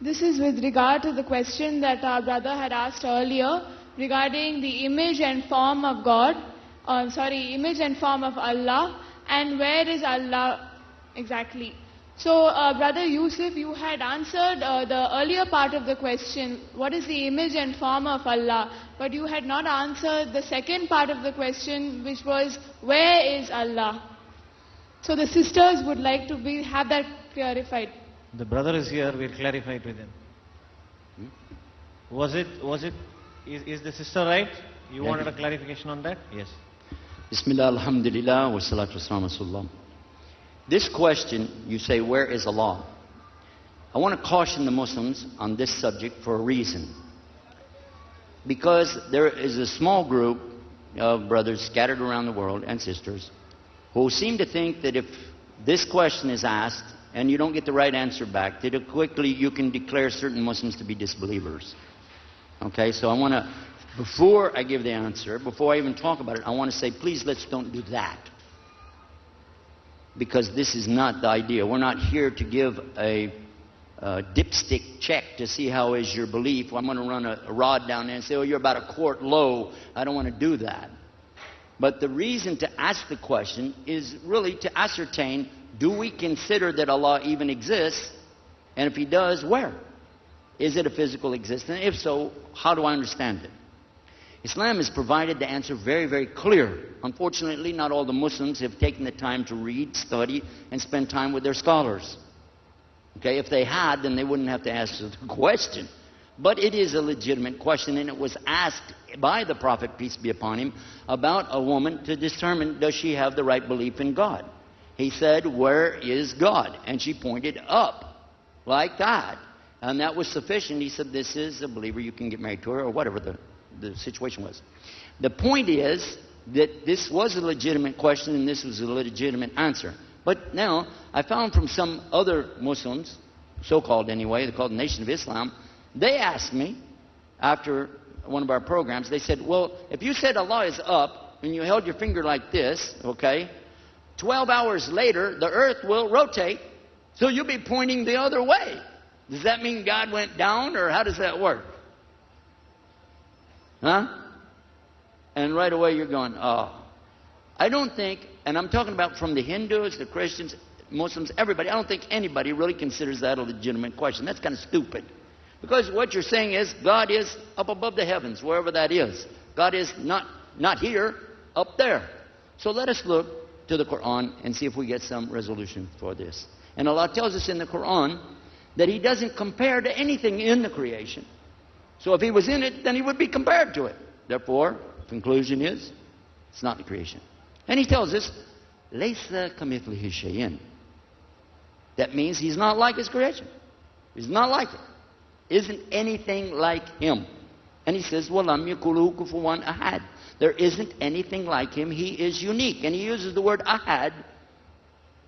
This is with regard to the question that our brother had asked earlier regarding the image and form of God, image and form of Allah, and where is Allah exactly. So, Brother Yusuf, you had answered the earlier part of the question, what is the image and form of Allah? But you had not answered the second part of the question, which was, where is Allah? So the sisters would like to have that clarified. The brother is here, we'll clarify it with him. Is the sister right? You wanted a clarification on that? Yes. Bismillah, alhamdulillah, wa salatu wa salam. This question, you say, where is Allah? I want to caution the Muslims on this subject for a reason. Because there is a small group of brothers scattered around the world and sisters who seem to think that if this question is asked and you don't get the right answer back, that quickly you can declare certain Muslims to be disbelievers. Okay, so I want to, before I give the answer, before I even talk about it, I want to say, please let's don't do that. Because this is not the idea. We're not here to give a dipstick check to see how is your belief. I'm going to run a rod down there and say, oh, you're about a quart low. I don't want to do that. But the reason to ask the question is really to ascertain, do we consider that Allah even exists? And if He does, where? Is it a physical existence? If so, how do I understand it? Islam has provided the answer very, very clear. Unfortunately, not all the Muslims have taken the time to read, study, and spend time with their scholars. Okay, if they had, then they wouldn't have to ask the question. But it is a legitimate question, and it was asked by the Prophet, peace be upon him, about a woman to determine, does she have the right belief in God? He said, where is God? And she pointed up, like that. And that was sufficient. He said, this is a believer, you can get married to her, or whatever the situation was. The point is that this was a legitimate question and this was a legitimate answer. But now, I found from some other Muslims, so-called anyway, they're called the Nation of Islam, they asked me, after one of our programs, they said, well, if you said Allah is up and you held your finger like this, okay, 12 hours later, the earth will rotate, so you'll be pointing the other way. Does that mean God went down, or how does that work? Huh? And right away you're going, oh. I don't think, and I'm talking about from the Hindus, the Christians, Muslims, everybody, I don't think anybody really considers that a legitimate question. That's kind of stupid. Because what you're saying is God is up above the heavens, wherever that is. God is not here, up there. So let us look to the Quran and see if we get some resolution for this. And Allah tells us in the Quran that He doesn't compare to anything in the creation. So if He was in it, then He would be compared to it. Therefore, conclusion is, it's not the creation. And He tells us, لَيْسَ كَمِثْلِهِ شَيْءٍ. That means He's not like His creation. He's not like it. Isn't anything like Him. And He says, وَلَمْ يَكُلُهُ كُفُوًا أَحَدٍ. There isn't anything like Him. He is unique. And He uses the word ahad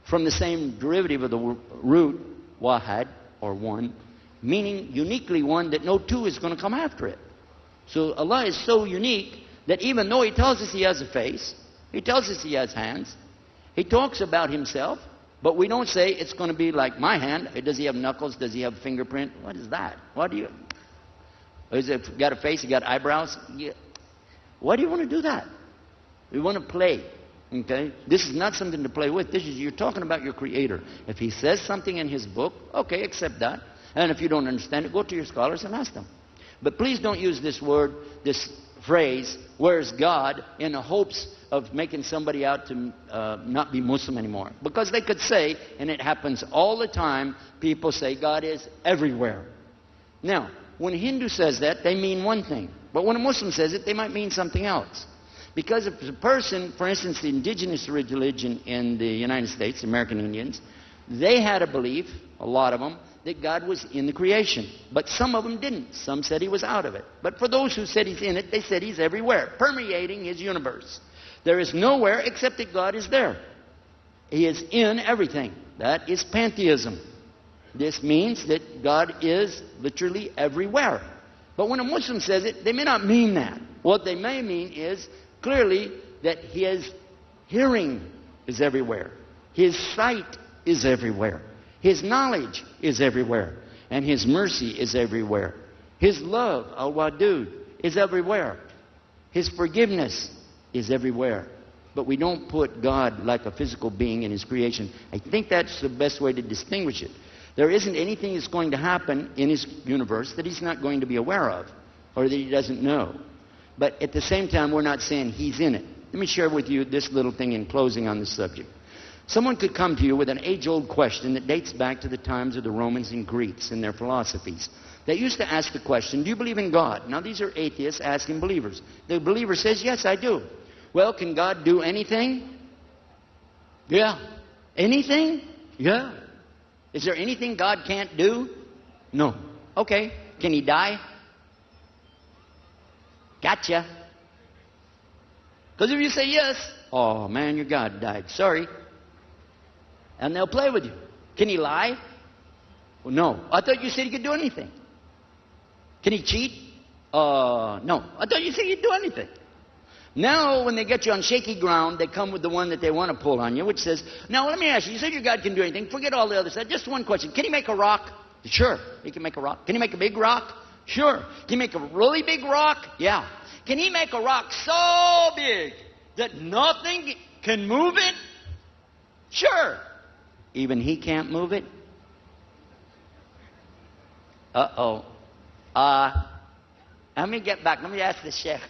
from the same derivative of the root, wahad, or one, meaning uniquely one that no two is going to come after it. So Allah is so unique that even though He tells us He has a face, He tells us He has hands, He talks about Himself, but we don't say it's going to be like my hand. Does He have knuckles? Does He have a fingerprint? What is that? What do you... Is it got a face? He got eyebrows? Yeah. Why do you want to do that? We want to play. Okay? This is not something to play with. You're talking about your Creator. If He says something in His book, okay, accept that. And if you don't understand it, go to your scholars and ask them. But please don't use this word, this phrase, where's God, in the hopes of making somebody out to not be Muslim anymore. Because they could say, and it happens all the time, people say God is everywhere. Now, when a Hindu says that, they mean one thing. But when a Muslim says it, they might mean something else. Because if a person, for instance, the indigenous religion in the United States, American Indians, they had a belief, a lot of them, that God was in the creation. But some of them didn't. Some said He was out of it. But for those who said He's in it, they said He's everywhere, permeating His universe. There is nowhere except that God is there. He is in everything. That is pantheism. This means that God is literally everywhere. But when a Muslim says it, they may not mean that. What they may mean is clearly that His hearing is everywhere. His sight is everywhere. His knowledge is everywhere. And His mercy is everywhere. His love, al-wadud, is everywhere. His forgiveness is everywhere. But we don't put God like a physical being in His creation. I think that's the best way to distinguish it. There isn't anything that's going to happen in His universe that He's not going to be aware of or that He doesn't know. But at the same time, we're not saying He's in it. Let me share with you this little thing in closing on this subject. Someone could come to you with an age-old question that dates back to the times of the Romans and Greeks and their philosophies. They used to ask the question, do you believe in God? Now, these are atheists asking believers. The believer says, yes, I do. Well, can God do anything? Yeah. Anything? Yeah. Is there anything God can't do? No. Okay. Can He die? Gotcha. Because if you say yes, oh man, your God died. Sorry. And they'll play with you. Can He lie? Well, no. I thought you said He could do anything. Can He cheat? No. I thought you said He'd do anything. Now, when they get you on shaky ground, they come with the one that they want to pull on you, which says, now let me ask you, you said your God can do anything. Forget all the other stuff. Just one question. Can He make a rock? Sure. He can make a rock. Can He make a big rock? Sure. Can He make a really big rock? Yeah. Can He make a rock so big that nothing can move it? Sure. Even He can't move it? Uh-oh. Let me get back. Let me ask the sheikh.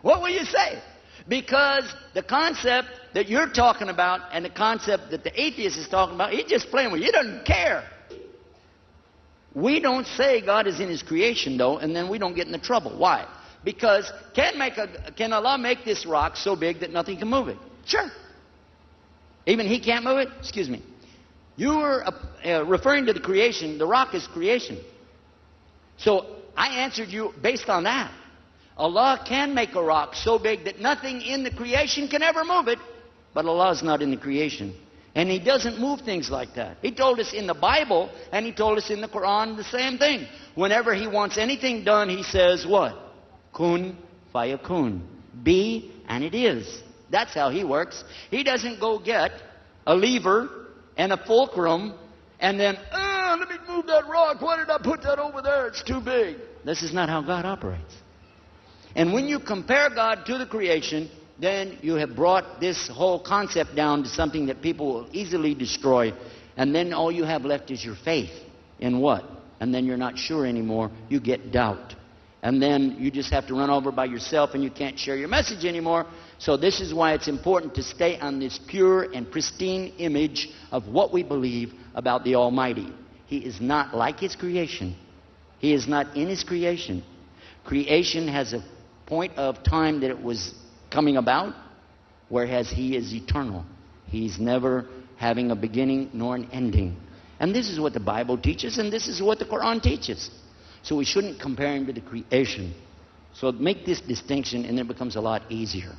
What will you say? Because the concept that you're talking about and the concept that the atheist is talking about, he's just playing with you. He doesn't care. We don't say God is in His creation, though, and then we don't get into trouble. Why? Because can Allah make this rock so big that nothing can move it? Sure. Even He can't move it? Excuse me. You were referring to the creation. The rock is creation. So I answered you based on that. Allah can make a rock so big that nothing in the creation can ever move it. But Allah is not in the creation. And He doesn't move things like that. He told us in the Bible, and He told us in the Quran the same thing. Whenever He wants anything done, He says what? Kun fayakun. Be, and it is. That's how He works. He doesn't go get a lever and a fulcrum and then, let me move that rock. Why did I put that over there? It's too big. This is not how God operates. And when you compare God to the creation, then you have brought this whole concept down to something that people will easily destroy. And then all you have left is your faith in what? And then you're not sure anymore. You get doubt. And then you just have to run over by yourself and you can't share your message anymore. So this is why it's important to stay on this pure and pristine image of what we believe about the Almighty. He is not like His creation. He is not in His creation. Creation has a point of time that it was coming about, whereas He is eternal. He's never having a beginning nor an ending. And this is what the Bible teaches, and this is what the Quran teaches. So we shouldn't compare Him to the creation. So make this distinction, and it becomes a lot easier.